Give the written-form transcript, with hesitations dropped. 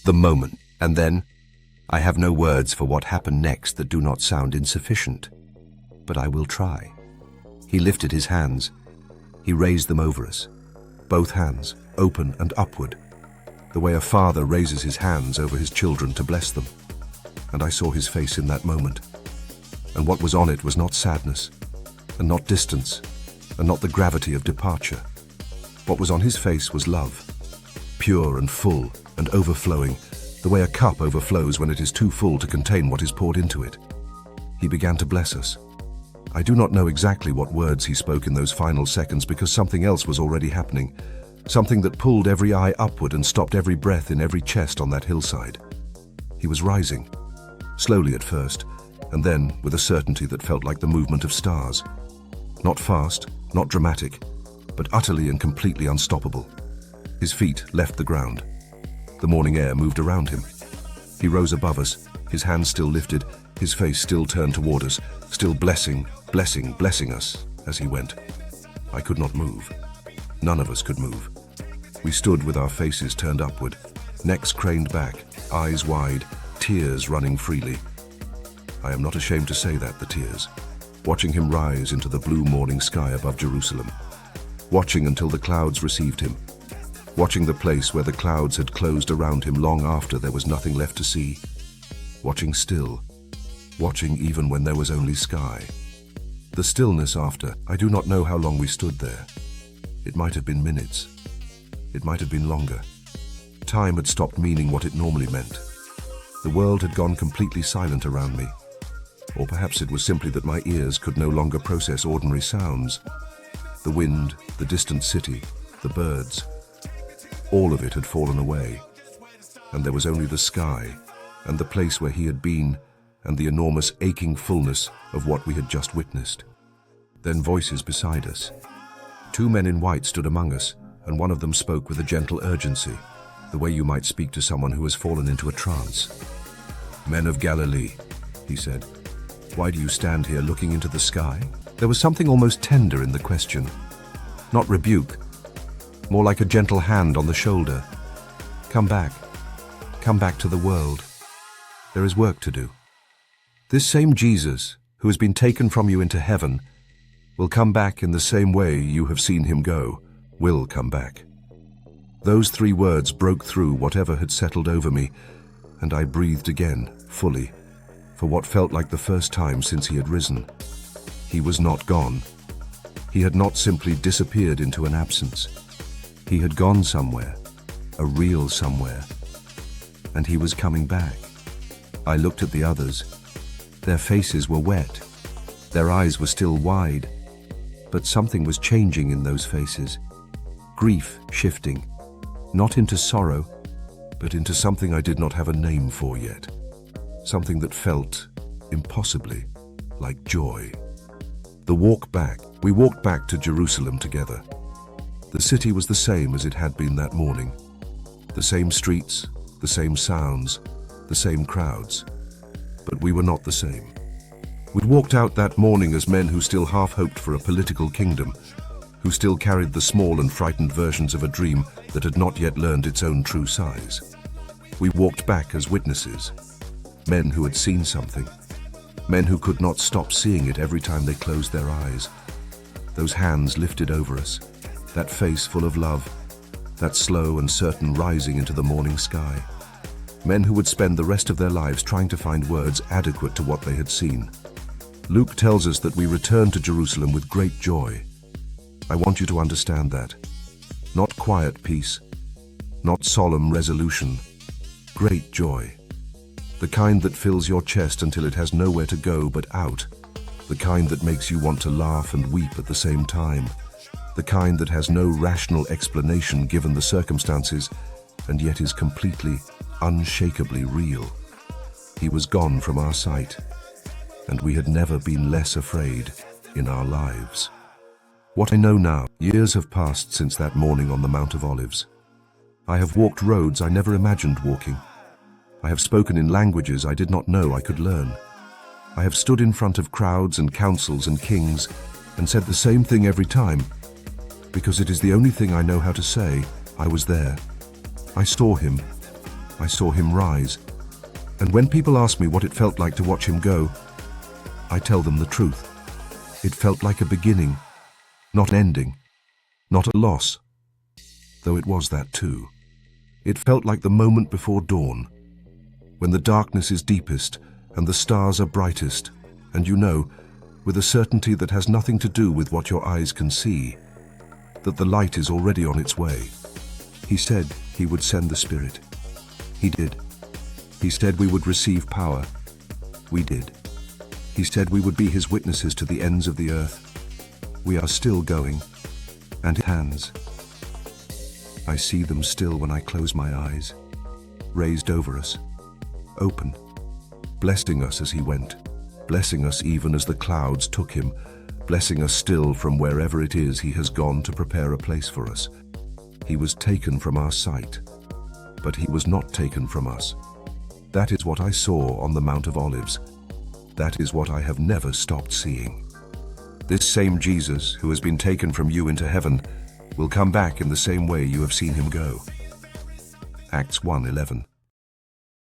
The moment. And then, I have no words for what happened next that do not sound insufficient. But I will try. He lifted his hands. He raised them over us. Both hands, open and upward, the way a father raises his hands over his children to bless them. And I saw his face in that moment. And what was on it was not sadness, and not distance, and not the gravity of departure. What was on his face was love, pure and full and overflowing, the way a cup overflows when it is too full to contain what is poured into it. He began to bless us. I do not know exactly what words he spoke in those final seconds because something else was already happening, something that pulled every eye upward and stopped every breath in every chest on that hillside. He was rising, slowly at first, and then with a certainty that felt like the movement of stars. Not fast, not dramatic, but utterly and completely unstoppable. His feet left the ground. The morning air moved around him. He rose above us, his hands still lifted, his face still turned toward us, still blessing us as he went. I could not move. None of us could move. We stood with our faces turned upward, necks craned back, eyes wide, tears running freely. I am not ashamed to say that, the tears. Watching him rise into the blue morning sky above Jerusalem. Watching until the clouds received him. Watching the place where the clouds had closed around him long after there was nothing left to see. Watching still. Watching even when there was only sky. The stillness after, I do not know how long we stood there. It might have been minutes. It might have been longer. Time had stopped meaning what it normally meant. The world had gone completely silent around me. Or perhaps it was simply that my ears could no longer process ordinary sounds. The wind, the distant city, the birds. All of it had fallen away. And there was only the sky, and the place where he had been, and the enormous aching fullness of what we had just witnessed. Then voices beside us. 2 men in white stood among us, and one of them spoke with a gentle urgency, the way you might speak to someone who has fallen into a trance. "Men of Galilee," he said, "why do you stand here looking into the sky?" There was something almost tender in the question. Not rebuke, more like a gentle hand on the shoulder. Come back to the world. There is work to do. This same Jesus, who has been taken from you into heaven, will come back in the same way you have seen him go, will come back. Those 3 words broke through whatever had settled over me, and I breathed again, fully, for what felt like the first time since he had risen. He was not gone. He had not simply disappeared into an absence. He had gone somewhere, a real somewhere, and he was coming back. I looked at the others. Their faces were wet. Their eyes were still wide, but something was changing in those faces. Grief shifting, not into sorrow, but into something I did not have a name for yet. Something that felt, impossibly, like joy. We walked back to Jerusalem together. The city was the same as it had been that morning. The same streets, the same sounds, the same crowds. But we were not the same. We walked out that morning as men who still half hoped for a political kingdom, who still carried the small and frightened versions of a dream that had not yet learned its own true size. We walked back as witnesses, men who had seen something, men who could not stop seeing it every time they closed their eyes. Those hands lifted over us, that face full of love, that slow and certain rising into the morning sky. Men who would spend the rest of their lives trying to find words adequate to what they had seen. Luke tells us that we return to Jerusalem with great joy. I want you to understand that. Not quiet peace, not solemn resolution, great joy. The kind that fills your chest until it has nowhere to go but out. The kind that makes you want to laugh and weep at the same time. The kind that has no rational explanation given the circumstances, and yet is completely, unshakably real. He was gone from our sight, and we had never been less afraid in our lives. What I know now, years have passed since that morning on the Mount of Olives. I have walked roads I never imagined walking. I have spoken in languages I did not know I could learn. I have stood in front of crowds and councils and kings and said the same thing every time, because it is the only thing I know how to say. I was there. I saw him. I saw him rise. And when people ask me what it felt like to watch him go, I tell them the truth. It felt like a beginning, not an ending, not a loss, though it was that too. It felt like the moment before dawn, when the darkness is deepest and the stars are brightest, and you know, with a certainty that has nothing to do with what your eyes can see, that the light is already on its way. He said he would send the Spirit. He did. He said we would receive power. We did. He said we would be his witnesses to the ends of the earth. We are still going, and his hands. I see them still when I close my eyes, raised over us, open, blessing us as he went, blessing us even as the clouds took him, blessing us still from wherever it is he has gone to prepare a place for us. He was taken from our sight, but he was not taken from us. That is what I saw on the Mount of Olives. That is what I have never stopped seeing. This same Jesus who has been taken from you into heaven will come back in the same way you have seen him go. Acts 1:11.